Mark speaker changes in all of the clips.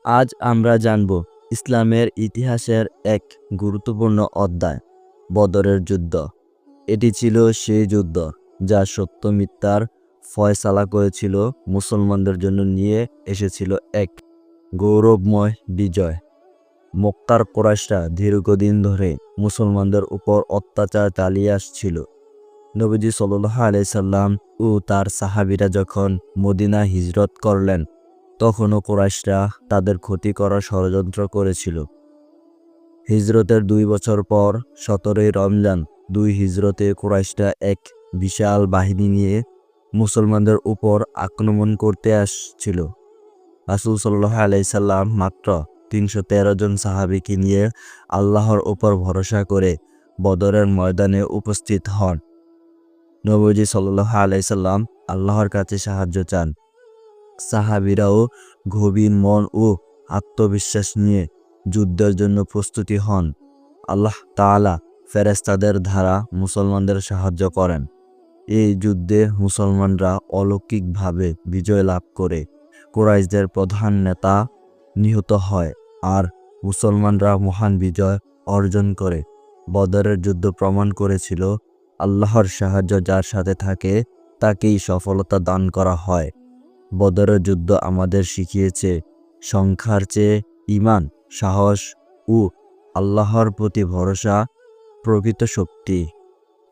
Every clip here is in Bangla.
Speaker 1: আজ আমরা জানব ইসলামের ইতিহাসের এক গুরুত্বপূর্ণ অধ্যায়, বদরের যুদ্ধ। এটি ছিল সেই যুদ্ধ যা সত্য মিথ্যার ফয়সালা করেছিল, মুসলমানদের জন্য নিয়ে এসেছিল এক গৌরবময় বিজয়। মক্কার কুরাইশরা দীর্ঘদিন ধরে মুসলমানদের উপর অত্যাচার চালিয়ে আসছিল। নবীজি সাল্লাল্লাহু আলাইহি সাল্লাম ও তার সাহাবীরা যখন মদিনা হিজরত করলেন, তখনও কুরাইশরা তাদের ক্ষতি করার ষড়যন্ত্র করেছিল। হিজরতের 2 বছর পর 17ই রমজান 2 হিজরতে কুরাইশরা এক বিশাল বাহিনী নিয়ে মুসলমানদের উপর আক্রমণ করতে আসছিল। রাসূল সাল্লাল্লাহু আলাইহি সাল্লাম মাত্র 313 জন সাহাবীকে নিয়ে আল্লাহর উপর ভরসা করে বদরের ময়দানে উপস্থিত হন। নবীজি সাল্লাল্লাহু আলাইহি সাল্লাম আল্লাহর কাছে সাহায্য চান। সাহাবীরাও গভীর মন ও আত্মবিশ্বাস নিয়ে যুদ্ধের জন্য প্রস্তুতি হন। আল্লাহ তাআলা ফেরেশতাদের দ্বারা মুসলমানদের সাহায্য করেন। এই যুদ্ধে মুসলমানরা অলৌকিকভাবে বিজয় লাভ করে কুরাইশদের প্রধান নেতা নিহত হয় আর মুসলমানরা মহান বিজয় অর্জন করে। বদরের যুদ্ধ প্রমাণ করেছিল, আল্লাহর সাহায্য যার সাথে থাকে তাকেই সফলতা দান করা হয়। বদরের যুদ্ধ আমাদের শিখিয়েছে সংখ্যার চেয়ে ঈমান, সাহস ও আল্লাহর প্রতি ভরসা প্রকৃত শক্তি।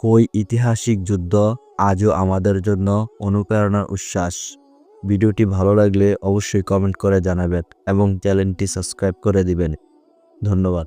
Speaker 1: ওই ঐতিহাসিক যুদ্ধ আজও আমাদের জন্য অনুপ্রেরণার উচ্ছ্বাস। ভিডিওটি ভালো লাগলে অবশ্যই কমেন্ট করে জানাবেন এবং চ্যানেলটি সাবস্ক্রাইব করে দিবেন। ধন্যবাদ।